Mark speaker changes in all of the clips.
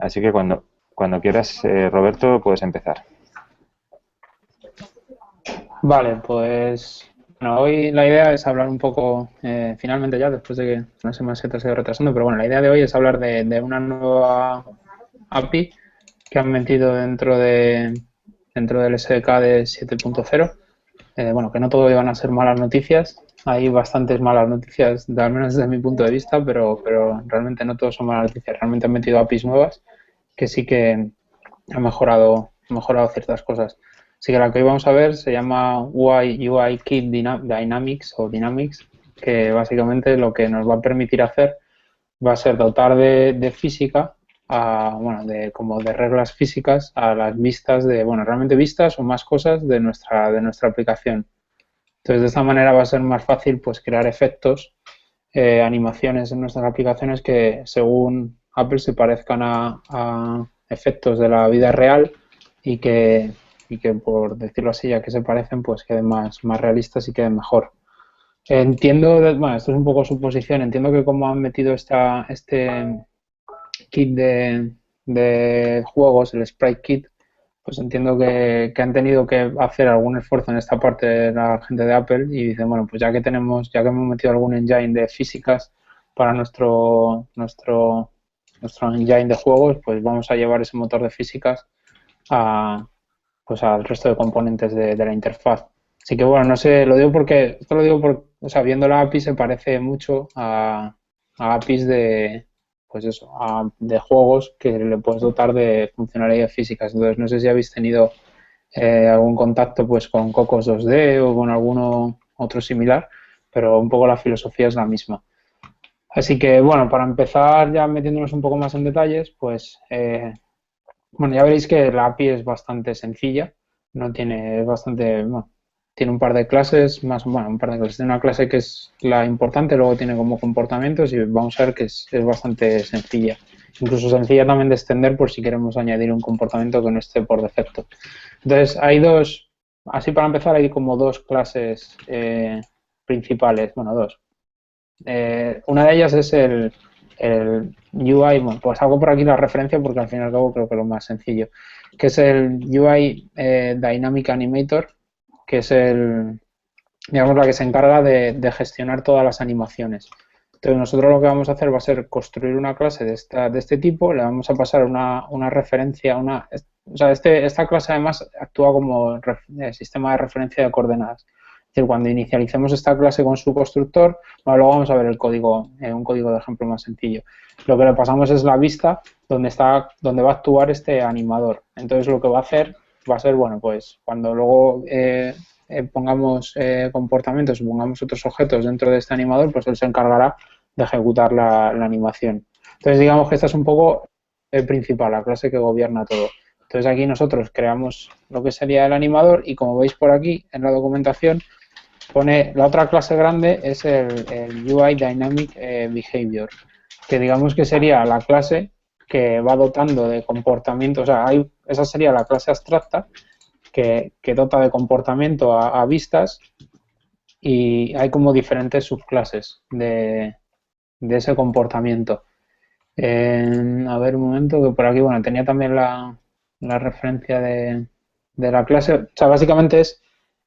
Speaker 1: Así que cuando quieras, Roberto, puedes empezar.
Speaker 2: Vale, pues bueno, hoy la idea es hablar un poco, finalmente ya, después de que no sé más se ha ido retrasando, pero bueno, la idea de hoy es hablar de una nueva API que han metido dentro del SDK de 7.0. Bueno, que no todo iban a ser malas noticias, hay bastantes malas noticias, al menos desde mi punto de vista, pero realmente no todos son malas noticias, realmente han metido APIs nuevas que sí que ha mejorado ciertas cosas. Así que la que hoy vamos a ver se llama UI Kit Dynamics o Dynamics, que básicamente lo que nos va a permitir hacer va a ser dotar de física, bueno, como de reglas físicas a las vistas bueno, realmente vistas o más cosas de nuestra aplicación. Entonces, de esta manera va a ser más fácil pues crear efectos, animaciones en nuestras aplicaciones que según Apple se parezcan a efectos de la vida real y que por decirlo así, ya que se parecen, pues queden más realistas y queden mejor. Entiendo, bueno, esto es un poco suposición, entiendo que como han metido este kit de juegos, el Sprite Kit, pues entiendo que han tenido que hacer algún esfuerzo en esta parte de la gente de Apple y dicen, bueno, pues ya que hemos metido algún engine de físicas para nuestro engine de juegos, pues vamos a llevar ese motor de físicas a, pues al resto de componentes de la interfaz. Así que bueno, no sé, esto lo digo porque, o sea, viendo la API se parece mucho a APIs pues eso, de juegos que le puedes dotar de funcionalidades físicas. Entonces, no sé si habéis tenido algún contacto pues con Cocos 2D o con alguno otro similar, pero un poco la filosofía es la misma. Así que bueno, para empezar ya metiéndonos un poco más en detalles, pues bueno, ya veréis que la API es bastante sencilla, no tiene, es bastante, bueno, tiene un par de clases, bueno, un par de clases. Tiene una clase que es la importante, luego tiene como comportamientos y vamos a ver que es bastante sencilla. Incluso sencilla también de extender por si queremos añadir un comportamiento que no esté por defecto. Entonces, así para empezar, hay como dos clases principales, bueno, dos. Una de ellas es el UI, bueno, pues hago por aquí la referencia porque al fin y al cabo creo que es lo más sencillo, que es el UI Dynamic Animator, que es digamos, la que se encarga de gestionar todas las animaciones. Entonces nosotros lo que vamos a hacer va a ser construir una clase de este tipo, le vamos a pasar una referencia, o sea, esta clase además actúa como sistema de referencia de coordenadas. Es decir, cuando inicialicemos esta clase con su constructor, bueno, luego vamos a ver el código, un código de ejemplo más sencillo. Lo que le pasamos es la vista donde va a actuar este animador. Entonces lo que va a hacer va a ser, bueno, pues cuando luego pongamos comportamientos y pongamos otros objetos dentro de este animador, pues él se encargará de ejecutar la animación. Entonces digamos que esta es un poco el principal, la clase que gobierna todo. Entonces aquí nosotros creamos lo que sería el animador y como veis por aquí en la documentación pone la otra clase grande es el UI Dynamic Behavior, que digamos que sería la clase que va dotando de comportamiento, o sea, esa sería la clase abstracta que dota de comportamiento a vistas y hay como diferentes subclases de ese comportamiento. A ver un momento, que por aquí, bueno, tenía también la referencia de la clase. O sea, básicamente es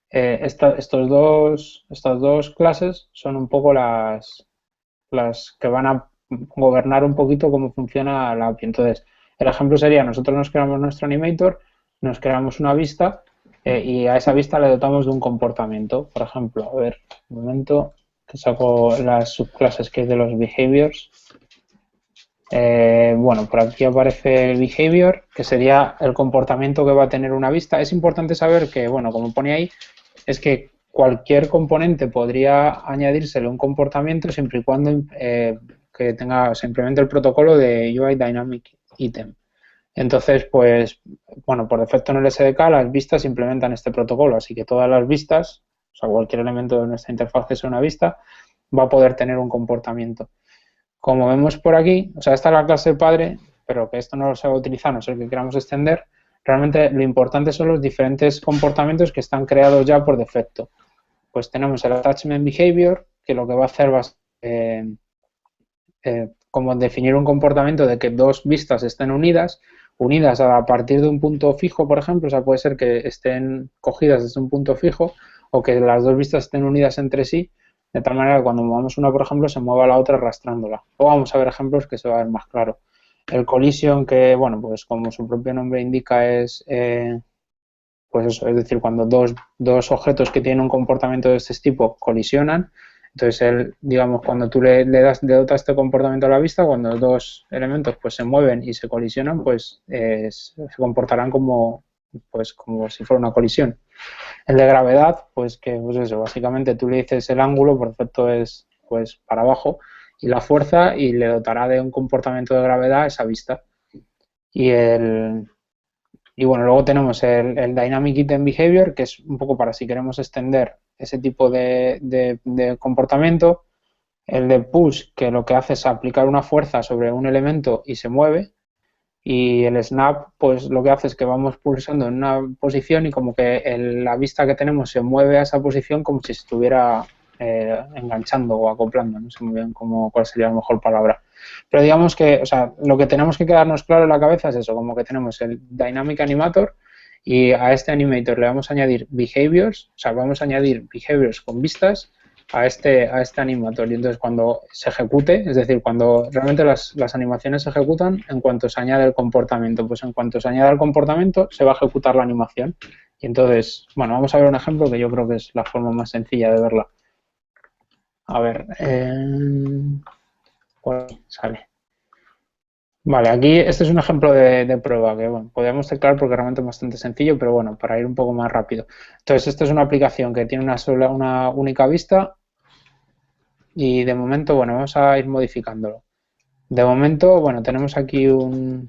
Speaker 2: estas dos clases son un poco las que van a gobernar un poquito cómo funciona la API. Entonces, el ejemplo sería, nosotros nos creamos nuestro animator, nos creamos una vista y a esa vista le dotamos de un comportamiento. Por ejemplo, a ver, un momento que saco las subclases que hay de los behaviors. Bueno, por aquí aparece el behavior, que sería el comportamiento que va a tener una vista. Es importante saber que, bueno, como pone ahí, es que cualquier componente podría añadírsele un comportamiento siempre y cuando que se implemente el protocolo de UI Dynamic Item. Entonces, pues, bueno, por defecto en el SDK las vistas implementan este protocolo, así que todas las vistas, o sea, cualquier elemento de nuestra interfaz que sea una vista, va a poder tener un comportamiento. Como vemos por aquí, o sea, esta es la clase padre, pero que esto no se va a utilizar, no sé que queramos extender, realmente lo importante son los diferentes comportamientos que están creados ya por defecto. Pues tenemos el attachment behavior, que lo que va a hacer va a ser como definir un comportamiento de que dos vistas estén unidas a partir de un punto fijo, por ejemplo, o sea, puede ser que estén cogidas desde un punto fijo o que las dos vistas estén unidas entre sí, de tal manera que cuando movamos una, por ejemplo, se mueva la otra arrastrándola. O vamos a ver ejemplos que se va a ver más claro. El collision, que, bueno, pues como su propio nombre indica, pues eso, es decir, cuando dos objetos que tienen un comportamiento de este tipo colisionan, entonces digamos, cuando tú le dotas este comportamiento a la vista, cuando los dos elementos pues se mueven y se colisionan, pues se comportarán pues como si fuera una colisión. El de gravedad, pues que pues eso, básicamente tú le dices el ángulo, por defecto es pues para abajo, y la fuerza, y le dotará de un comportamiento de gravedad a esa vista. Y bueno, luego tenemos el Dynamic Item Behavior, que es un poco para si queremos extender ese tipo de comportamiento. El de Push, que lo que hace es aplicar una fuerza sobre un elemento y se mueve. Y el Snap, pues lo que hace es que vamos pulsando en una posición y como que la vista que tenemos se mueve a esa posición como si estuviera enganchando o acoplando. No sé muy bien cuál sería la mejor palabra. Pero digamos que, o sea, lo que tenemos que quedarnos claro en la cabeza es eso, como que tenemos el Dynamic Animator y a este Animator le vamos a añadir behaviors, o sea, vamos a añadir behaviors con vistas a este Animator. Y entonces cuando se ejecute, es decir, cuando realmente las animaciones se ejecutan, en cuanto se añade el comportamiento, pues en cuanto se añada el comportamiento, se va a ejecutar la animación. Y entonces, bueno, vamos a ver un ejemplo que yo creo que es la forma más sencilla de verla. A ver, pues sale. Vale, aquí este es un ejemplo de prueba que bueno, podemos teclar porque realmente es bastante sencillo, pero bueno, para ir un poco más rápido. Entonces, esta es una aplicación que tiene una única vista y de momento, bueno, vamos a ir modificándolo. De momento, bueno, tenemos aquí una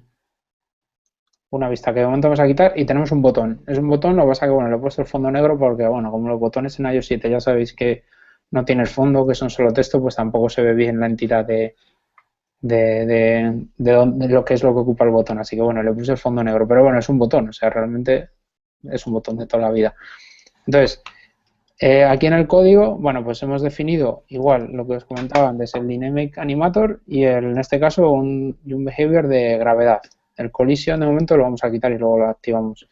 Speaker 2: vista que de momento vamos a quitar y tenemos un botón. Es un botón, lo que pasa que, bueno, le he puesto el fondo negro porque, bueno, como los botones en iOS 7 ya sabéis que no tiene el fondo, que son solo texto, pues tampoco se ve bien la entidad de lo que es lo que ocupa el botón. Así que, bueno, le puse el fondo negro, pero bueno, es un botón, o sea, realmente es un botón de toda la vida. Entonces, aquí en el código, bueno, pues hemos definido igual lo que os comentaba antes, el Dynamic Animator y en este caso un behavior de gravedad. El collision de momento lo vamos a quitar y luego lo activamos.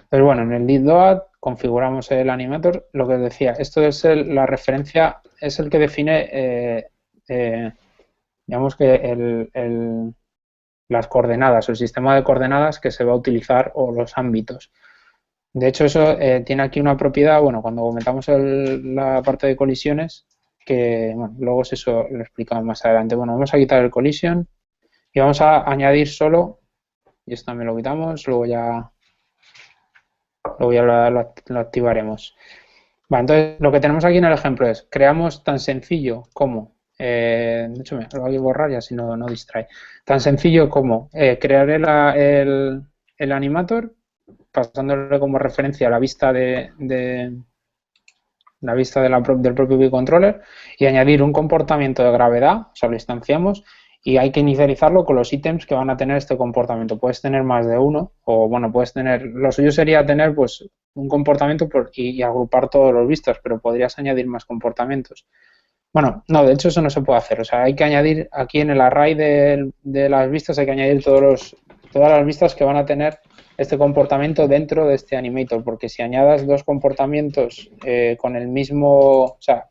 Speaker 2: Pero bueno, en el did.load configuramos el animator. Lo que os decía, esto es la referencia, es el que define, digamos que las coordenadas o el sistema de coordenadas que se va a utilizar o los ámbitos. De hecho, eso tiene aquí una propiedad, bueno, cuando comentamos la parte de colisiones, que bueno, luego eso lo explicamos más adelante. Bueno, vamos a quitar el collision y vamos a añadir solo, y esto también lo quitamos, luego ya lo activaremos. Vale, entonces lo que tenemos aquí en el ejemplo es, creamos tan sencillo como, de hecho lo voy a borrar y así no distrae, tan sencillo como crear el animator, pasándole como referencia a la vista del propio BeController y añadir un comportamiento de gravedad, o sea, lo instanciamos y hay que inicializarlo con los ítems que van a tener este comportamiento. Puedes tener más de uno o, bueno, puedes tener, lo suyo sería tener pues un comportamiento y agrupar todos los vistos, pero podrías añadir más comportamientos. Bueno, no, de hecho eso no se puede hacer, o sea, hay que añadir aquí en el array de las vistas, hay que añadir todas las vistas que van a tener este comportamiento dentro de este animator, porque si añadas dos comportamientos con el mismo, o sea,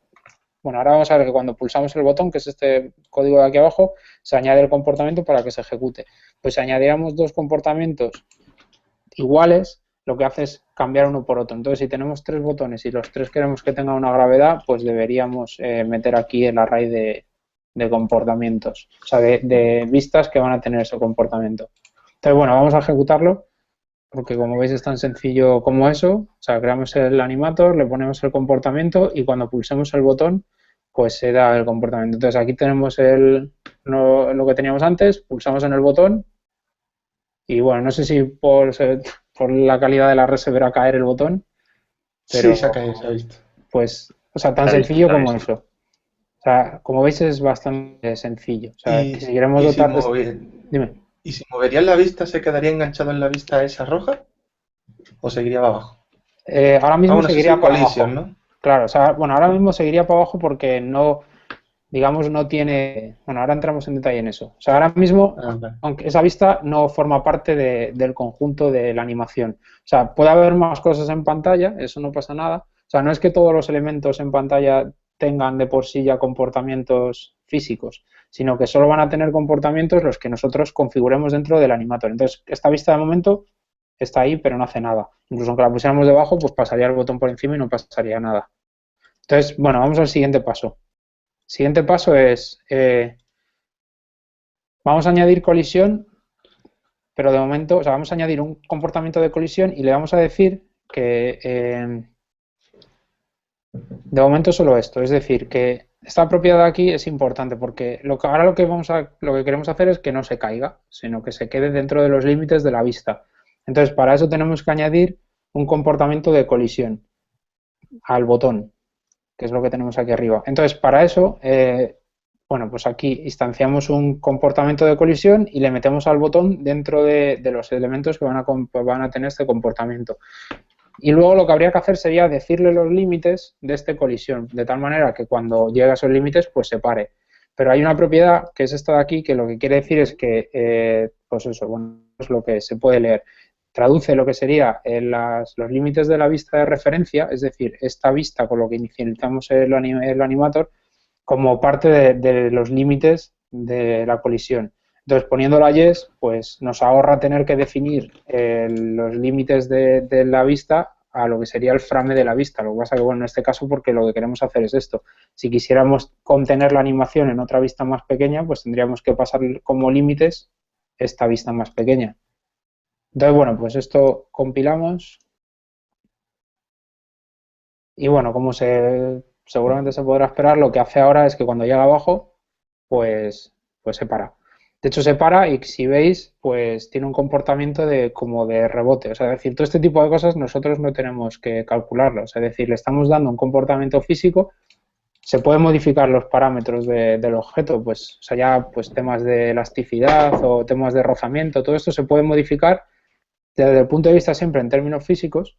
Speaker 2: bueno, ahora vamos a ver que cuando pulsamos el botón, que es este código de aquí abajo, se añade el comportamiento para que se ejecute. Pues si añadiéramos dos comportamientos iguales, lo que hace es cambiar uno por otro. Entonces, si tenemos tres botones y los tres queremos que tengan una gravedad, pues deberíamos meter aquí el array de comportamientos, o sea, de vistas que van a tener ese comportamiento. Entonces, bueno, vamos a ejecutarlo, porque como veis es tan sencillo como eso. O sea, creamos el animator, le ponemos el comportamiento y cuando pulsemos el botón, pues se da el comportamiento. Entonces, aquí tenemos lo que teníamos antes, pulsamos en el botón y bueno, no sé si por la calidad de la red se verá caer el botón, pero
Speaker 3: sí, se ha caído, se ha visto.
Speaker 2: Pues, o sea, tan sencillo como eso. O sea, como veis es bastante sencillo. O sea, que si queremos dotar... Dime.
Speaker 3: ¿Y si moverías la vista, se quedaría enganchado en la vista esa roja? ¿O seguiría para abajo?
Speaker 2: Ahora mismo seguiría para abajo.
Speaker 3: ¿No?
Speaker 2: Claro, o sea, bueno, ahora mismo seguiría para abajo porque no digamos, no tiene... Bueno, ahora entramos en detalle en eso. O sea, ahora mismo,
Speaker 3: Vale.
Speaker 2: aunque esa vista no forma parte del conjunto de la animación. O sea, puede haber más cosas en pantalla, eso no pasa nada. O sea, no es que todos los elementos en pantalla tengan de por sí ya comportamientos físicos, sino que solo van a tener comportamientos los que nosotros configuremos dentro del Animator. Entonces, esta vista de momento está ahí, pero no hace nada. Incluso aunque la pusiéramos debajo, pues pasaría el botón por encima y no pasaría nada. Entonces, bueno, vamos al siguiente paso. El siguiente paso es, vamos a añadir colisión, pero de momento, o sea, vamos a añadir un comportamiento de colisión y le vamos a decir que de momento solo esto, es decir, que esta propiedad de aquí es importante porque ahora lo que queremos hacer es que no se caiga, sino que se quede dentro de los límites de la vista. Entonces, para eso tenemos que añadir un comportamiento de colisión al botón, que es lo que tenemos aquí arriba. Entonces, para eso, bueno, pues aquí instanciamos un comportamiento de colisión y le metemos al botón dentro de los elementos que van a tener este comportamiento. Y luego lo que habría que hacer sería decirle los límites de esta colisión, de tal manera que cuando llegue a esos límites, pues se pare. Pero hay una propiedad, que es esta de aquí, que lo que quiere decir es que, pues eso, bueno, es lo que se puede leer. Traduce lo que sería los límites de la vista de referencia, es decir, esta vista con lo que inicializamos el animator, como parte de los límites de la colisión. Entonces, poniendo la yes, pues nos ahorra tener que definir los límites de la vista a lo que sería el frame de la vista. Lo que pasa que, bueno, en este caso, porque lo que queremos hacer es esto. Si quisiéramos contener la animación en otra vista más pequeña, pues tendríamos que pasar como límites esta vista más pequeña. Entonces, bueno, pues esto compilamos. Y bueno, como seguramente se podrá esperar, lo que hace ahora es que cuando llega abajo, pues se para. De hecho, se para y si veis, pues tiene un comportamiento como de rebote. O sea, es decir, todo este tipo de cosas nosotros no tenemos que calcularlo. O sea, es decir, le estamos dando un comportamiento físico. Se pueden modificar los parámetros del objeto, pues, o sea, ya pues temas de elasticidad o temas de rozamiento, todo esto se puede modificar desde el punto de vista siempre en términos físicos,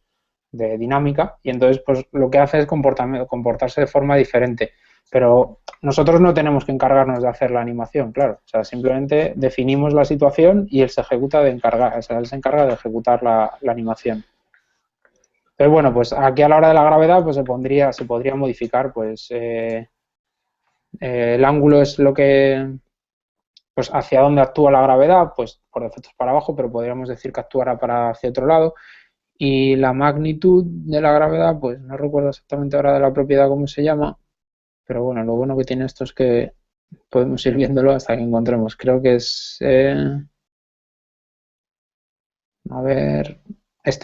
Speaker 2: de dinámica, y entonces pues lo que hace es comportarse de forma diferente. Pero nosotros no tenemos que encargarnos de hacer la animación, claro. O sea, simplemente definimos la situación y él se ejecuta o sea, él se encarga de ejecutar la animación. Pero bueno, pues aquí a la hora de la gravedad pues se podría modificar, pues el ángulo es lo que, pues hacia dónde actúa la gravedad, pues por defecto es para abajo, pero podríamos decir que actuara hacia otro lado. Y la magnitud de la gravedad, pues no recuerdo exactamente ahora de la propiedad cómo se llama, pero bueno, lo bueno que tiene esto es que podemos ir viéndolo hasta que encontremos. Creo que es, a ver,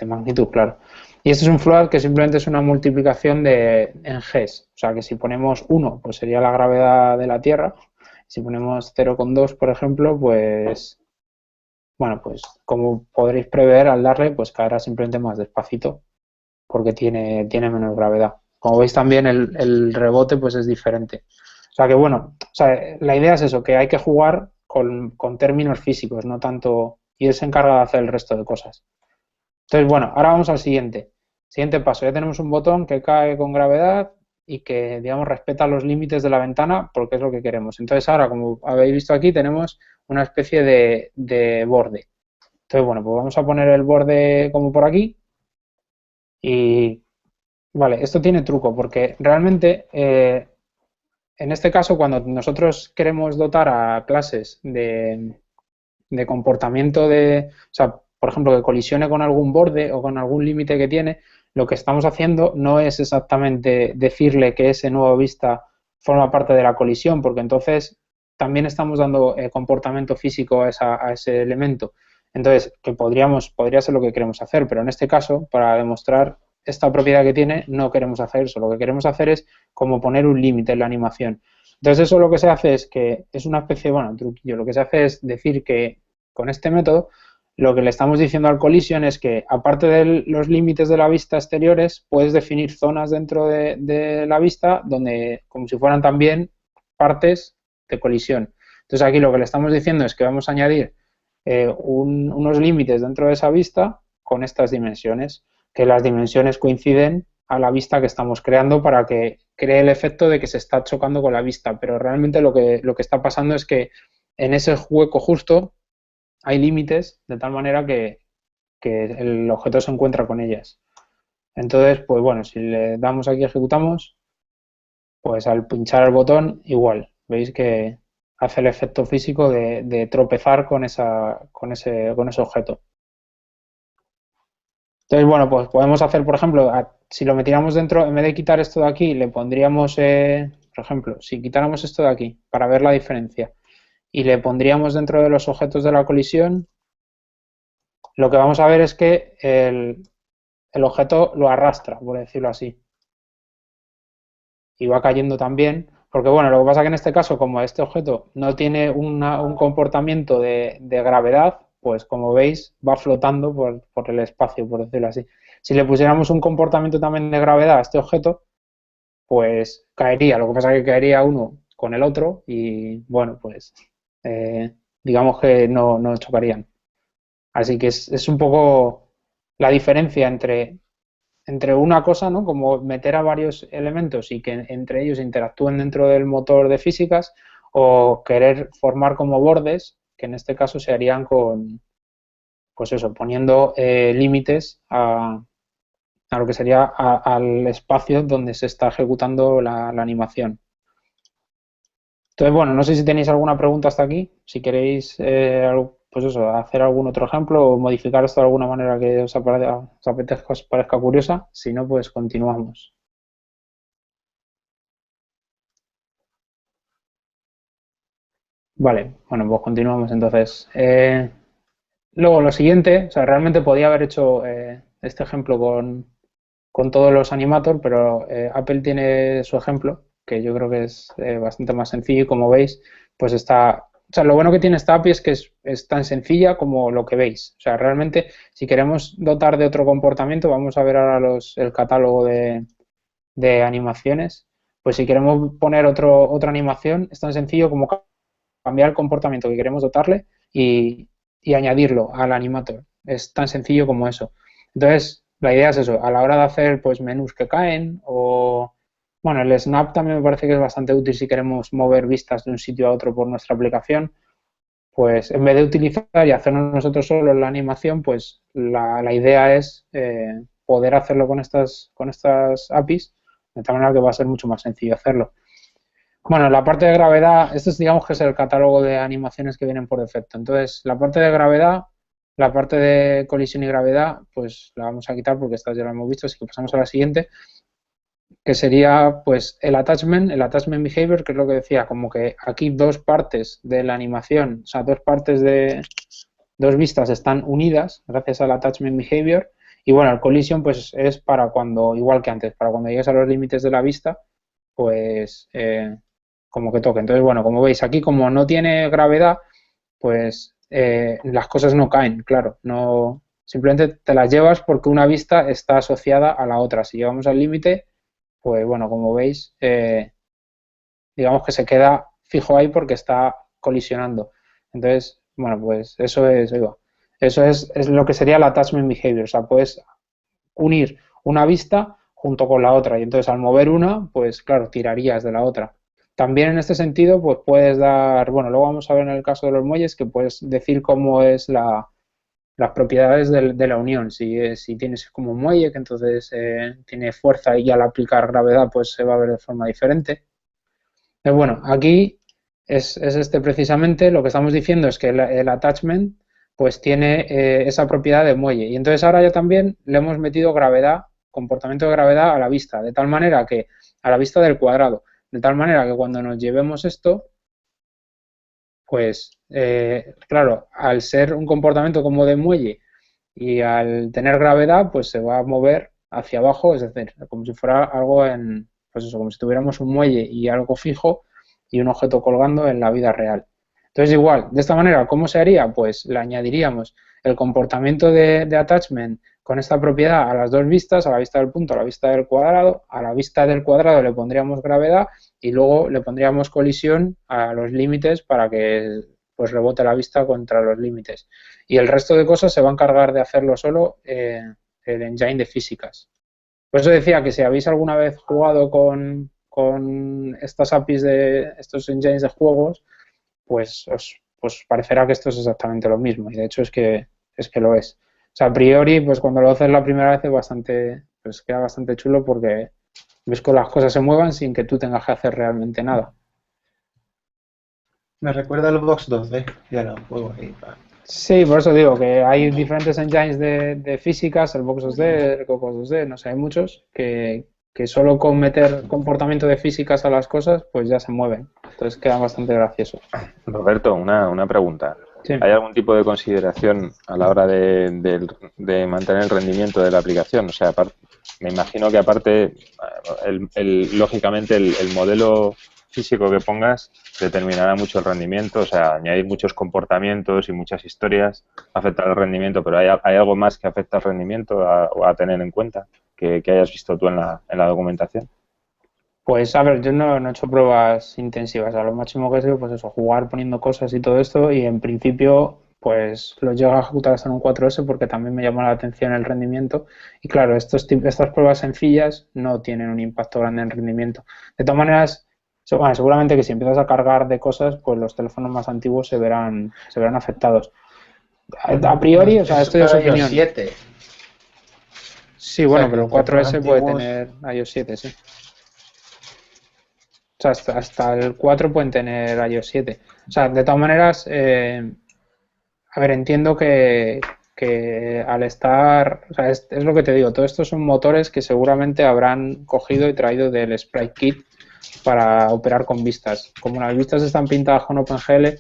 Speaker 2: magnitud, claro. Y este es un float que simplemente es una multiplicación en Gs. O sea que si ponemos 1, pues sería la gravedad de la Tierra. Si ponemos 0,2, por ejemplo, pues, bueno, pues como podréis prever, al darle, pues caerá simplemente más despacito, porque tiene menos gravedad. Como veis también el rebote pues es diferente. O sea que bueno, o sea, la idea es eso, que hay que jugar con términos físicos, no tanto, y él se encarga de hacer el resto de cosas. Entonces bueno, ahora vamos al siguiente. Siguiente paso, ya tenemos un botón que cae con gravedad y que, digamos, respeta los límites de la ventana porque es lo que queremos. Entonces ahora, como habéis visto aquí, tenemos una especie de borde. Entonces bueno, pues vamos a poner el borde como por aquí. Y vale, esto tiene truco porque realmente en este caso cuando nosotros queremos dotar a clases de comportamiento o sea, por ejemplo, que colisione con algún borde o con algún límite que tiene, lo que estamos haciendo no es exactamente decirle que ese nuevo vista forma parte de la colisión, porque entonces también estamos dando comportamiento físico a ese elemento. Entonces, que podría ser lo que queremos hacer, pero en este caso, para demostrar esta propiedad que tiene, no queremos hacer eso. Lo que queremos hacer es como poner un límite en la animación. Entonces, eso lo que se hace es que es una especie, bueno, truquillo, lo que se hace es decir que con este método lo que le estamos diciendo al collision es que, aparte de los límites de la vista exteriores, puedes definir zonas dentro de la vista donde, como si fueran también partes de colisión. Entonces, aquí lo que le estamos diciendo es que vamos a añadir unos límites dentro de esa vista con estas dimensiones, que las dimensiones coinciden a la vista que estamos creando para que cree el efecto de que se está chocando con la vista, pero realmente lo que está pasando es que en ese hueco justo hay límites de tal manera que el objeto se encuentra con ellas. Entonces, pues bueno, si le damos aquí ejecutamos, pues al pinchar el botón igual, veis que hace el efecto físico de tropezar con ese objeto. Entonces, bueno, pues podemos hacer, por ejemplo, si lo metiéramos dentro, en vez de quitar esto de aquí, le pondríamos, por ejemplo, si quitáramos esto de aquí para ver la diferencia y le pondríamos dentro de los objetos de la colisión, lo que vamos a ver es que el objeto lo arrastra, por decirlo así. Y va cayendo también, porque bueno, lo que pasa es que en este caso, como este objeto no tiene un comportamiento de gravedad, pues como veis va flotando por el espacio, por decirlo así. Si le pusiéramos un comportamiento también de gravedad a este objeto, pues caería. Lo que pasa es que caería uno con el otro y bueno, pues digamos que no chocarían. Así que es un poco la diferencia entre una cosa, ¿no? Como meter a varios elementos y que entre ellos interactúen dentro del motor de físicas, o querer formar como bordes, que en este caso se harían con, pues eso, poniendo límites a lo que sería al espacio donde se está ejecutando la animación. Entonces, bueno, no sé si tenéis alguna pregunta hasta aquí, si queréis, pues eso, hacer algún otro ejemplo o modificar esto de alguna manera que os apetezca, os parezca curiosa. Si no, pues continuamos. Vale, bueno, pues continuamos entonces. Luego, lo siguiente, o sea, realmente podía haber hecho este ejemplo con todos los Animator, pero Apple tiene su ejemplo, que yo creo que es bastante más sencillo y como veis, pues está... O sea, lo bueno que tiene esta API es que es tan sencilla como lo que veis. O sea, realmente, si queremos dotar de otro comportamiento, vamos a ver ahora el catálogo de animaciones. Pues si queremos poner otra animación, es tan sencillo como cambiar el comportamiento que queremos dotarle y añadirlo al animator. Es tan sencillo como eso. Entonces, la idea es eso, a la hora de hacer pues menús que caen o... Bueno, el snap también me parece que es bastante útil si queremos mover vistas de un sitio a otro por nuestra aplicación. Pues en vez de utilizar y hacernos nosotros solo la animación, pues la idea es poder hacerlo con estas APIs, de tal manera que va a ser mucho más sencillo hacerlo. Bueno, la parte de gravedad, esto es, digamos que es el catálogo de animaciones que vienen por defecto. Entonces, la parte de gravedad, la parte de colisión y gravedad, pues la vamos a quitar porque esta ya la hemos visto, así que pasamos a la siguiente, que sería pues el attachment behavior, que es lo que decía, como que aquí dos partes de la animación, o sea, dos vistas están unidas gracias al attachment behavior, y bueno, el collision pues es para cuando, igual que antes, para cuando llegues a los límites de la vista, pues como que toque. Entonces, bueno, como veis aquí, como no tiene gravedad, pues las cosas no caen, claro, no, simplemente te las llevas porque una vista está asociada a la otra. Si llegamos al límite, pues bueno, como veis, digamos que se queda fijo ahí porque está colisionando. Entonces, bueno, pues eso es lo que sería el attachment behavior. O sea, puedes unir una vista junto con la otra y entonces al mover una, pues claro, tirarías de la otra. También en este sentido, pues puedes dar, bueno, luego vamos a ver en el caso de los muelles que puedes decir cómo es las propiedades de la unión. Si tienes como un muelle que entonces tiene fuerza y al aplicar gravedad pues se va a ver de forma diferente. Bueno, aquí es precisamente lo que estamos diciendo es que el attachment pues tiene esa propiedad de muelle y entonces ahora ya también le hemos metido gravedad, comportamiento de gravedad a la vista, de tal manera que a la vista del cuadrado, de tal manera que cuando nos llevemos esto, pues claro, al ser un comportamiento como de muelle y al tener gravedad, pues se va a mover hacia abajo, es decir, como si fuera algo pues eso, como si tuviéramos un muelle y algo fijo y un objeto colgando en la vida real. Entonces, igual, de esta manera, ¿cómo se haría? Pues le añadiríamos el comportamiento de attachment con esta propiedad a las dos vistas, a la vista del punto, a la vista del cuadrado. A la vista del cuadrado le pondríamos gravedad y luego le pondríamos colisión a los límites para que pues rebote la vista contra los límites. Y el resto de cosas se va a encargar de hacerlo solo el engine de físicas. Por eso decía que si habéis alguna vez jugado con estas APIs de estos engines de juegos, pues os parecerá que esto es exactamente lo mismo. Y de hecho es que lo es. O sea, a priori, pues cuando lo haces la primera vez es bastante, pues queda bastante chulo porque ves que las cosas se muevan sin que tú tengas que hacer realmente nada.
Speaker 3: Me recuerda al Box 2D. Ya lo juego ahí.
Speaker 2: Sí, por eso digo que hay diferentes engines de físicas, el Box 2D, el Cocos 2D, no sé, hay muchos que solo con meter comportamiento de físicas a las cosas, pues ya se mueven. Entonces quedan bastante graciosos.
Speaker 1: Roberto, una pregunta.
Speaker 2: Sí.
Speaker 1: ¿Hay algún tipo de consideración a la hora de mantener el rendimiento de la aplicación? O sea, me imagino que aparte, lógicamente, el modelo físico que pongas determinará mucho el rendimiento. O sea, añadir muchos comportamientos y muchas historias afecta al rendimiento, pero ¿hay algo más que afecta al rendimiento a tener en cuenta que hayas visto tú en la documentación?
Speaker 2: Pues a ver, yo no he hecho pruebas intensivas, a lo máximo que he sido, pues eso, jugar poniendo cosas y todo esto, y en principio, pues lo llego a ejecutar hasta en un 4S porque también me llama la atención el rendimiento. Y claro, estas pruebas sencillas no tienen un impacto grande en rendimiento. De todas maneras, bueno, seguramente que si empiezas a cargar de cosas, pues los teléfonos más antiguos se verán afectados. A priori, o sea,
Speaker 3: Eso
Speaker 2: esto ya es
Speaker 3: para iOS
Speaker 2: opinión.
Speaker 3: 7.
Speaker 2: Sí,
Speaker 3: O
Speaker 2: bueno,
Speaker 3: sea, que
Speaker 2: pero el
Speaker 3: los teléfonos
Speaker 2: 4S puede
Speaker 3: antiguos...
Speaker 2: tener iOS 7, sí. O sea, hasta el 4 pueden tener iOS 7. O sea, de todas maneras, a ver, entiendo que al estar, o sea, es lo que te digo, todo esto son motores que seguramente habrán cogido y traído del Sprite Kit para operar con vistas. Como las vistas están pintadas con OpenGL,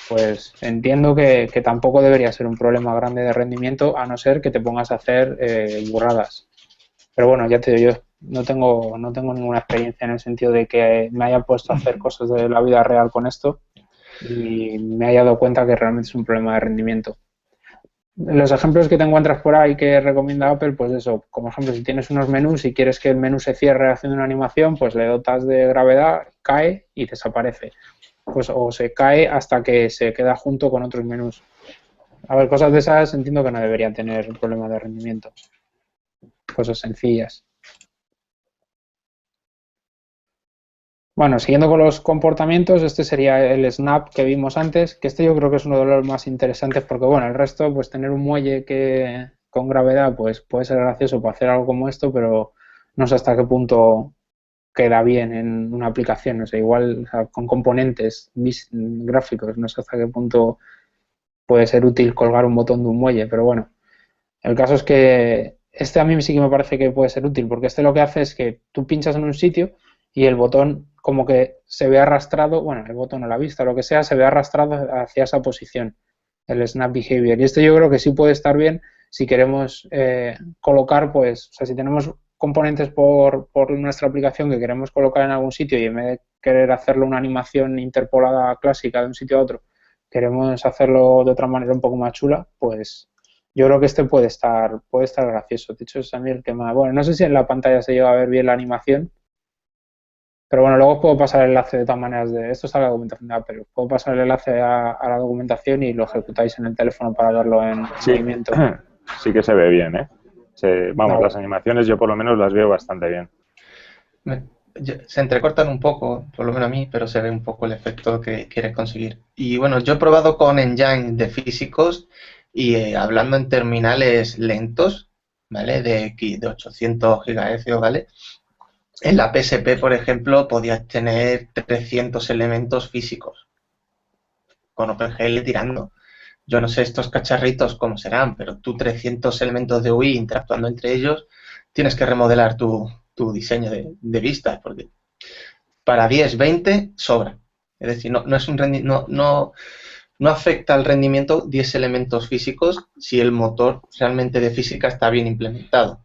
Speaker 2: pues entiendo que tampoco debería ser un problema grande de rendimiento, a no ser que te pongas a hacer burradas. Pero bueno, ya te digo, yo no tengo ninguna experiencia en el sentido de que me haya puesto a hacer cosas de la vida real con esto y me haya dado cuenta que realmente es un problema de rendimiento. Los ejemplos que te encuentras por ahí que recomienda Apple, pues eso, como ejemplo, si tienes unos menús y quieres que el menú se cierre haciendo una animación, pues le dotas de gravedad, cae y desaparece. Pues o se cae hasta que se queda junto con otros menús. A ver, cosas de esas entiendo que no deberían tener problema de rendimiento. Cosas sencillas. Bueno, siguiendo con los comportamientos, este sería el snap que vimos antes, que este yo creo que es uno de los más interesantes porque, bueno, el resto, pues tener un muelle que con gravedad, pues puede ser gracioso para hacer algo como esto, pero no sé hasta qué punto queda bien en una aplicación, no sé, igual, o sea, con componentes gráficos, no sé hasta qué punto puede ser útil colgar un botón de un muelle, pero bueno, el caso es que este a mí sí que me parece que puede ser útil, porque este lo que hace es que tú pinchas en un sitio y el botón como que se ve arrastrado, bueno, el botón o la vista, lo que sea, se ve arrastrado hacia esa posición, el Snap Behavior. Y esto yo creo que sí puede estar bien si queremos colocar, pues, o sea, si tenemos componentes por nuestra aplicación que queremos colocar en algún sitio y en vez de querer hacerlo una animación interpolada clásica de un sitio a otro, queremos hacerlo de otra manera un poco más chula, pues yo creo que este puede estar gracioso. De hecho, es a mí el que más... Bueno, no sé si en la pantalla se llega a ver bien la animación, pero bueno, luego os puedo pasar el enlace de todas maneras de... Esto está en la documentación de Apple. Os puedo pasar el enlace a la documentación y lo ejecutáis en el teléfono para verlo en
Speaker 1: Sí,
Speaker 2: movimiento.
Speaker 1: sí que se ve bien, ¿eh? Vamos,
Speaker 2: No,
Speaker 1: las animaciones yo por lo menos las veo bastante bien.
Speaker 3: Se entrecortan un poco, por lo menos a mí, pero se ve un poco el efecto que quieres conseguir. Y bueno, yo he probado con engines de físicos y hablando en terminales lentos, ¿vale? De 800 GHz, ¿vale? En la PSP, por ejemplo, podías tener 300 elementos físicos con OpenGL tirando. Yo no sé estos cacharritos cómo serán, pero tú 300 elementos de UI interactuando entre ellos, tienes que remodelar tu diseño de vistas, porque para 10, 20 sobra. Es decir, no es un no afecta al rendimiento 10 elementos físicos si el motor realmente de física está bien implementado.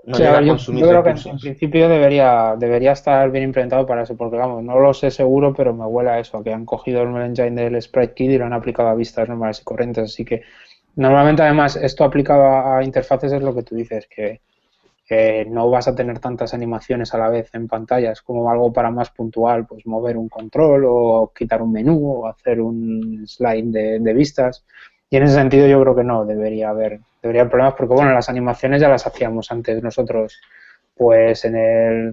Speaker 3: No
Speaker 2: sí, a
Speaker 3: llega
Speaker 2: ver,
Speaker 3: a
Speaker 2: yo
Speaker 3: consumir
Speaker 2: creo que en
Speaker 3: recursos.
Speaker 2: principio debería estar bien implementado para eso, porque vamos, no lo sé seguro, pero me huele a eso, que han cogido el engine del Sprite Kit y lo han aplicado a vistas normales y corrientes, así que normalmente además esto aplicado a interfaces es lo que tú dices, que no vas a tener tantas animaciones a la vez en pantallas como algo para más puntual, pues mover un control o quitar un menú o hacer un slide de vistas. Y en ese sentido yo creo que no debería haber problemas porque, bueno, las animaciones ya las hacíamos antes nosotros, pues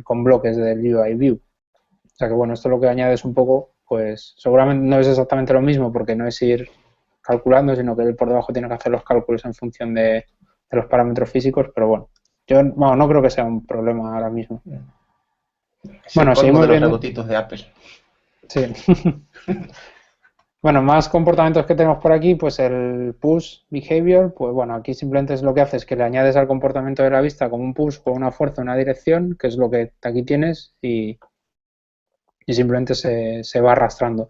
Speaker 2: con bloques del UI View. O sea que, bueno, esto lo que añades un poco, pues seguramente no es exactamente lo mismo porque no es ir calculando, sino que él por debajo tiene que hacer los cálculos en función de los parámetros físicos, pero bueno, yo no creo que sea un problema ahora mismo.
Speaker 3: Es
Speaker 2: Bueno,
Speaker 3: el colmo
Speaker 2: seguimos
Speaker 3: de los
Speaker 2: viendo.
Speaker 3: rebotitos de Apple.
Speaker 2: Sí. Bueno, más comportamientos que tenemos por aquí, pues el push behavior, pues bueno, aquí simplemente es lo que hace es que le añades al comportamiento de la vista como un push con una fuerza, una dirección, que es lo que aquí tienes, y simplemente se va arrastrando.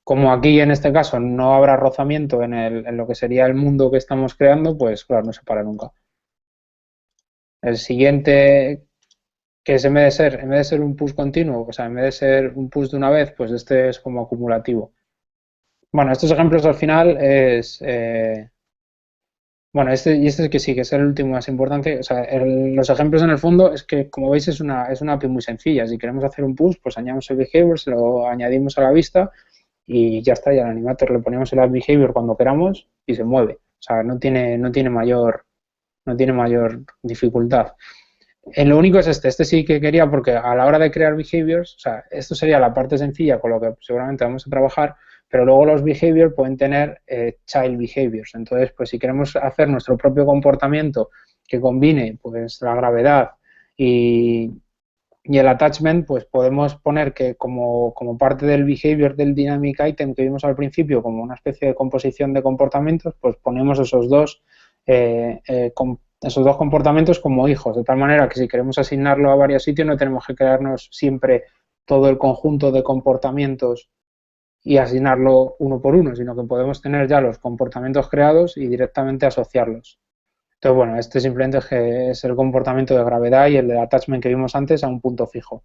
Speaker 2: Como aquí en este caso no habrá rozamiento en lo que sería el mundo que estamos creando, pues claro, no se para nunca. El siguiente, que es en vez de ser un push continuo, o sea, en vez de ser un push de una vez, pues este es como acumulativo. Bueno, estos ejemplos al final es... bueno, este es que sí, que es el último más importante. O sea, los ejemplos en el fondo es que, como veis, es una API muy sencilla. Si queremos hacer un push, pues añadimos el behavior, se lo añadimos a la vista y ya está. Y al animator le ponemos el add behavior cuando queramos y se mueve. O sea, no tiene mayor dificultad. Lo único es este sí que quería porque a la hora de crear behaviors, o sea, esto sería la parte sencilla con lo que seguramente vamos a trabajar, pero luego los behaviors pueden tener child behaviors. Entonces, pues si queremos hacer nuestro propio comportamiento que combine pues la gravedad y el attachment, pues podemos poner que como parte del behavior del dynamic item que vimos al principio, como una especie de composición de comportamientos, pues ponemos esos dos comportamientos como hijos, de tal manera que si queremos asignarlo a varios sitios no tenemos que crearnos siempre todo el conjunto de comportamientos y asignarlo uno por uno, sino que podemos tener ya los comportamientos creados y directamente asociarlos. Entonces, bueno, este simplemente es el comportamiento de gravedad y el de attachment que vimos antes a un punto fijo.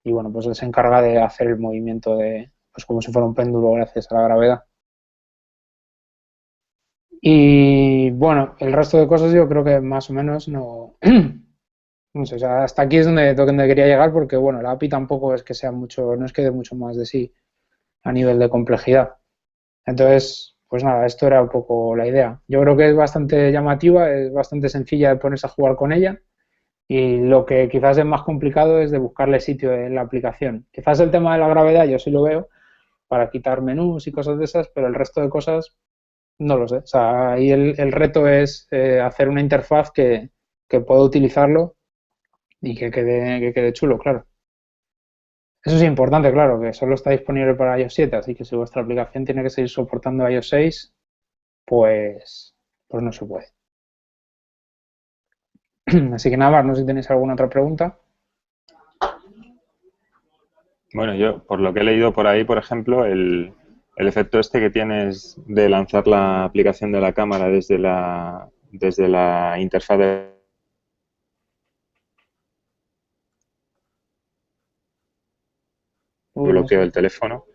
Speaker 2: Y bueno, pues él se encarga de hacer el movimiento pues como si fuera un péndulo gracias a la gravedad. Y bueno, el resto de cosas yo creo que más o menos no sé, o sea, hasta aquí es donde quería llegar porque bueno, la API tampoco es que sea mucho, no es que dé mucho más de sí a nivel de complejidad. Entonces, pues nada, esto era un poco la idea. Yo creo que es bastante llamativa, es bastante sencilla de ponerse a jugar con ella y lo que quizás es más complicado es de buscarle sitio en la aplicación. Quizás el tema de la gravedad yo sí lo veo para quitar menús y cosas de esas, pero el resto de cosas no lo sé. O sea, ahí el reto es hacer una interfaz que pueda utilizarlo y que quede chulo, claro. Eso es importante, claro, que solo está disponible para iOS 7, así que si vuestra aplicación tiene que seguir soportando iOS 6, pues no se puede. Así que nada más, no sé si tenéis alguna otra pregunta.
Speaker 1: Bueno, yo, por lo que he leído por ahí, por ejemplo, el efecto este que tienes de lanzar la aplicación de la cámara desde la interfaz de
Speaker 2: No
Speaker 1: bloqueo
Speaker 2: sé.
Speaker 1: del teléfono,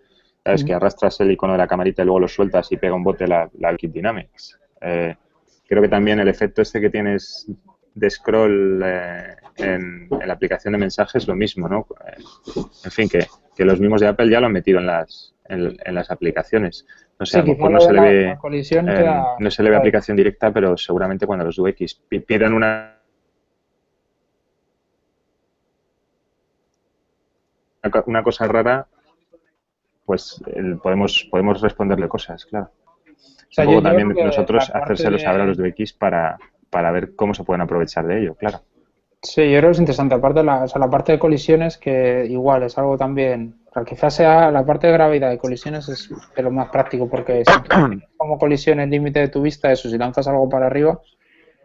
Speaker 1: sabes que arrastras el icono de la camarita y luego lo sueltas y pega un bote la Keep Dynamics. Creo que también el efecto este que tienes de scroll en la aplicación de mensajes, lo mismo, ¿no? En fin, que los mismos de Apple ya lo han metido en las aplicaciones. No sé,
Speaker 2: Sí,
Speaker 1: a lo
Speaker 2: quizá
Speaker 1: mejor
Speaker 2: lo de la colisión
Speaker 1: no se le ve aplicación directa, pero seguramente cuando los UX pidan una cosa rara, pues podemos responderle cosas, claro.
Speaker 2: O
Speaker 1: Es un
Speaker 2: sea, yo
Speaker 1: poco
Speaker 2: creo
Speaker 1: también
Speaker 2: que
Speaker 1: nosotros
Speaker 2: la parte
Speaker 1: hacérselo saber a los
Speaker 2: de...
Speaker 1: de UX para ver cómo se pueden aprovechar de ello, claro.
Speaker 2: Sí, yo creo que es interesante. Aparte o sea, la parte de colisiones, que igual es algo también... O sea, quizás sea la parte de gravedad y colisiones es de lo más práctico, porque si tú tienes como colisión el límite de tu vista, eso, si lanzas algo para arriba,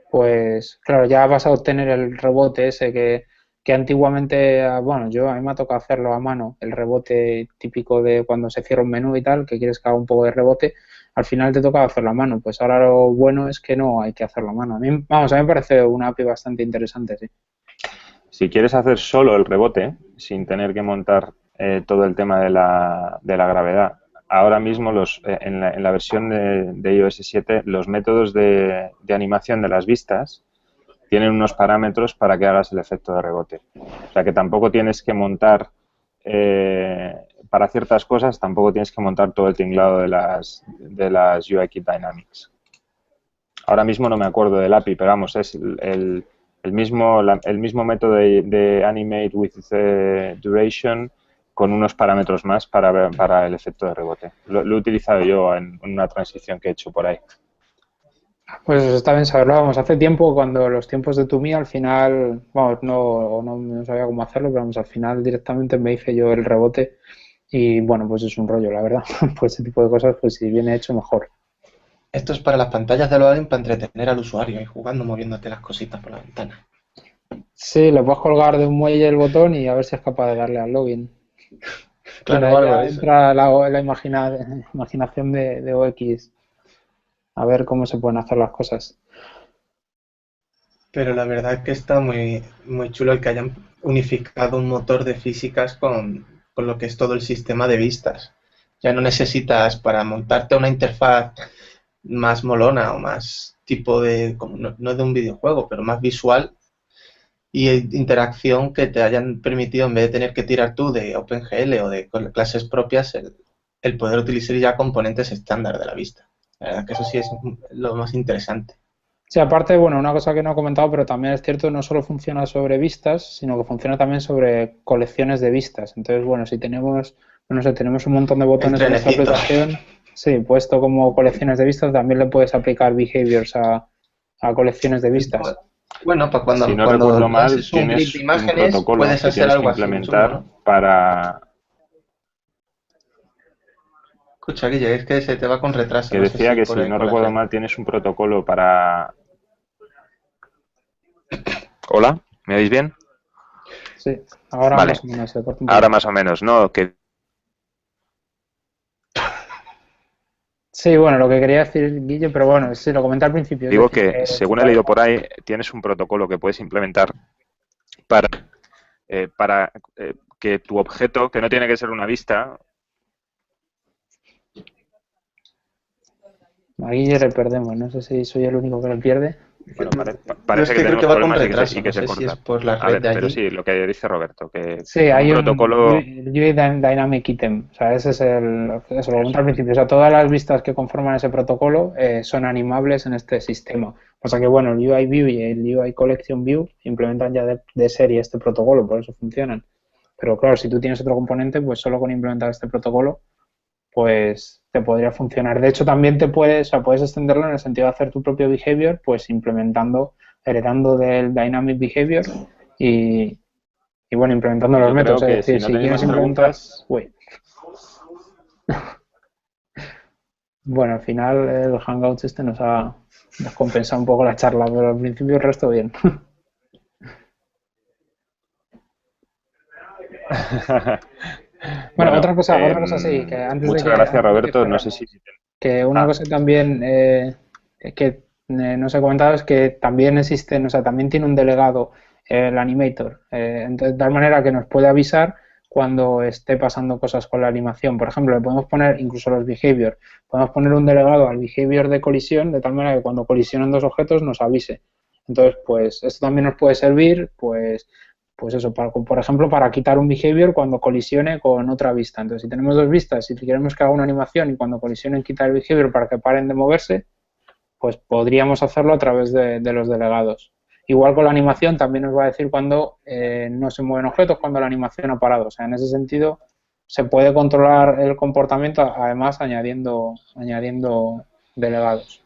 Speaker 2: pues claro, ya vas a obtener el rebote ese que antiguamente, bueno, a mí me ha tocado hacerlo a mano, el rebote típico de cuando se cierra un menú y tal, que quieres que haga un poco de rebote, al final te toca hacerlo a mano. Pues ahora lo bueno es que no hay que hacerlo a mano. A mí me parece una API bastante interesante, sí.
Speaker 1: Si quieres hacer solo el rebote, sin tener que montar todo el tema de la gravedad, ahora mismo en la versión de iOS 7 los métodos de animación de las vistas tienen unos parámetros para que hagas el efecto de rebote. O sea que tampoco tienes que montar para ciertas cosas tampoco tienes que montar todo el tinglado de las UI Kit Dynamics. Ahora mismo no me acuerdo del API, pero vamos, es el mismo método de animate with duration con unos parámetros más para el efecto de rebote. Lo he utilizado yo en una transición que he hecho por ahí.
Speaker 2: Pues está bien saberlo. Vamos, hace tiempo, cuando los tiempos de Tumi, al final, vamos, no sabía cómo hacerlo, pero vamos, al final directamente me hice yo el rebote y bueno, pues es un rollo, la verdad. Pues ese tipo de cosas, pues si viene hecho, mejor.
Speaker 3: Esto es para las pantallas de login para entretener al usuario y jugando, moviéndote las cositas por la ventana.
Speaker 2: Sí, le puedes colgar de un muelle el botón y a ver si es capaz de darle al login.
Speaker 3: Claro,
Speaker 2: Bueno, ahí
Speaker 3: algo
Speaker 2: ya
Speaker 3: de eso.
Speaker 2: entra la imaginación de OX, a ver cómo se pueden hacer las cosas.
Speaker 3: Pero la verdad es que está muy, muy chulo el que hayan unificado un motor de físicas con lo que es todo el sistema de vistas. Ya no necesitas para montarte una interfaz más molona o más tipo de, no de un videojuego, pero más visual y interacción que te hayan permitido, en vez de tener que tirar tú de OpenGL o de clases propias, el poder utilizar ya componentes estándar de la vista. La verdad que eso sí es lo más interesante.
Speaker 2: Sí, aparte, bueno, una cosa que no he comentado, pero también es cierto, no solo funciona sobre vistas, sino que funciona también sobre colecciones de vistas. Entonces, bueno, si tenemos, no sé, tenemos un montón de
Speaker 3: El
Speaker 2: botones en nuestra
Speaker 3: trenecito.
Speaker 2: aplicación, sí, puesto como colecciones de vistas, también le puedes aplicar behaviors a colecciones de vistas.
Speaker 3: Bueno, pues
Speaker 1: Si no
Speaker 3: cuando
Speaker 1: recuerdo mal,
Speaker 3: lances un grid de
Speaker 1: tienes un
Speaker 3: imágenes,
Speaker 1: protocolo
Speaker 3: puedes
Speaker 1: que
Speaker 3: hacer
Speaker 1: tienes que
Speaker 3: algo así chulo,
Speaker 1: implementar
Speaker 3: ¿no?
Speaker 1: para
Speaker 3: Escucha, Guille, es que se te va con retraso,
Speaker 1: que
Speaker 3: no sé
Speaker 1: decía
Speaker 3: si
Speaker 1: que si no
Speaker 3: por la
Speaker 1: recuerdo
Speaker 3: red.
Speaker 1: mal tienes un protocolo para... Hola, ¿me oís bien?
Speaker 2: Sí, ahora
Speaker 1: Vale,
Speaker 2: más o menos se corta un
Speaker 1: ahora
Speaker 2: poquito.
Speaker 1: más o menos, ¿no? Que
Speaker 2: Sí, bueno, lo que quería decir, Guille, pero bueno, sí, lo comenté al principio, es
Speaker 1: digo
Speaker 2: decir,
Speaker 1: que, según he leído por ahí, tienes un protocolo que puedes implementar para, para que tu objeto, que no tiene que ser una vista...
Speaker 2: a Guille le perdemos, no sé si soy el único que le pierde.
Speaker 1: Bueno,
Speaker 3: Yo es
Speaker 1: parece que
Speaker 3: que creo
Speaker 1: tenemos
Speaker 3: que va con
Speaker 1: problemas
Speaker 3: retraso,
Speaker 1: y
Speaker 3: no
Speaker 1: que se
Speaker 3: sé si es
Speaker 1: corta.
Speaker 3: por la
Speaker 1: A
Speaker 3: red de
Speaker 1: ver, pero
Speaker 3: allí.
Speaker 1: sí, lo que dice Roberto, que
Speaker 2: Sí,
Speaker 1: con un
Speaker 2: hay un
Speaker 1: protocolo...
Speaker 2: UI Dynamic Item, o sea, ese es eso lo comenté al principio, o sea, todas las vistas que conforman ese protocolo son animables en este sistema. O sea que, bueno, el UI View y el UI Collection View implementan ya de serie este protocolo, por eso funcionan. Pero claro, si tú tienes otro componente, pues solo con implementar este protocolo, pues te podría funcionar. De hecho, también te puedes, o sea, puedes extenderlo en el sentido de hacer tu propio behavior, pues implementando, heredando del Dynamic Behavior y, y bueno, implementando
Speaker 1: Pues
Speaker 2: los
Speaker 1: yo
Speaker 2: métodos.
Speaker 1: creo
Speaker 2: Es
Speaker 1: que
Speaker 2: decir,
Speaker 1: si no
Speaker 2: si
Speaker 1: tenéis
Speaker 2: quieres
Speaker 1: más
Speaker 2: implementar...
Speaker 1: preguntas...
Speaker 2: Uy, bueno, al final el Hangouts este nos ha descompensado un poco la charla, pero al principio el resto bien. Bueno,
Speaker 1: Bueno,
Speaker 2: otra cosa sí, que
Speaker 1: muchas gracias,
Speaker 2: antes de que
Speaker 1: Roberto. No sé
Speaker 2: cerremos,
Speaker 1: si...
Speaker 2: que una
Speaker 1: Ah,
Speaker 2: cosa también que no se ha comentado es que también existen, o sea, también tiene un delegado el animator, entonces, de tal manera que nos puede avisar cuando esté pasando cosas con la animación. Por ejemplo, le podemos poner incluso los behavior, podemos poner un delegado al behavior de colisión, de tal manera que cuando colisionen dos objetos nos avise. Entonces, pues esto también nos puede servir, pues eso, por ejemplo, para quitar un behavior cuando colisione con otra vista. Entonces, si tenemos dos vistas, si queremos que haga una animación y cuando colisionen quitar el behavior para que paren de moverse, pues podríamos hacerlo a través de los delegados. Igual con la animación también nos va a decir cuando no se mueven objetos, cuando la animación ha parado. O sea, en ese sentido se puede controlar el comportamiento además añadiendo delegados.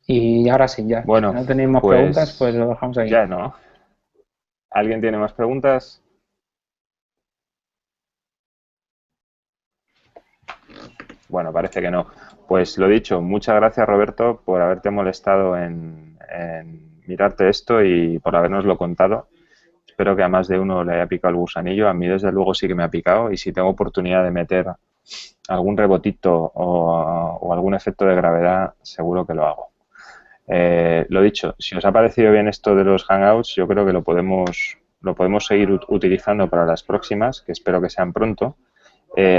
Speaker 2: Y ahora sí, ya. Si
Speaker 1: bueno,
Speaker 2: no tenéis más preguntas, pues
Speaker 1: pues
Speaker 2: lo dejamos aquí.
Speaker 1: ya no. ¿Alguien tiene más preguntas? Bueno, parece que no. Pues lo dicho, muchas gracias, Roberto, por haberte molestado en mirarte esto y por habernoslo contado. Espero que a más de uno le haya picado el gusanillo. A mí, desde luego, sí que me ha picado y si tengo oportunidad de meter algún rebotito o algún efecto de gravedad, seguro que lo hago. Lo dicho, si os ha parecido bien esto de los Hangouts, yo creo que lo podemos seguir utilizando para las próximas, que espero que sean pronto,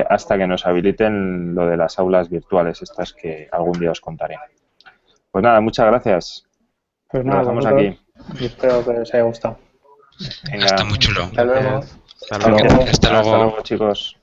Speaker 1: hasta que nos habiliten lo de las aulas virtuales, estas que algún día os contaré. Pues nada, muchas gracias.
Speaker 2: Pues
Speaker 1: Lo
Speaker 2: nada,
Speaker 1: dejamos
Speaker 2: vosotros,
Speaker 1: aquí.
Speaker 2: y espero que os haya gustado.
Speaker 1: Venga,
Speaker 4: Está muy chulo.
Speaker 3: Hasta luego.
Speaker 5: Hasta
Speaker 1: hasta
Speaker 5: luego.
Speaker 1: luego.
Speaker 4: Hasta luego.
Speaker 1: Hasta luego, chicos.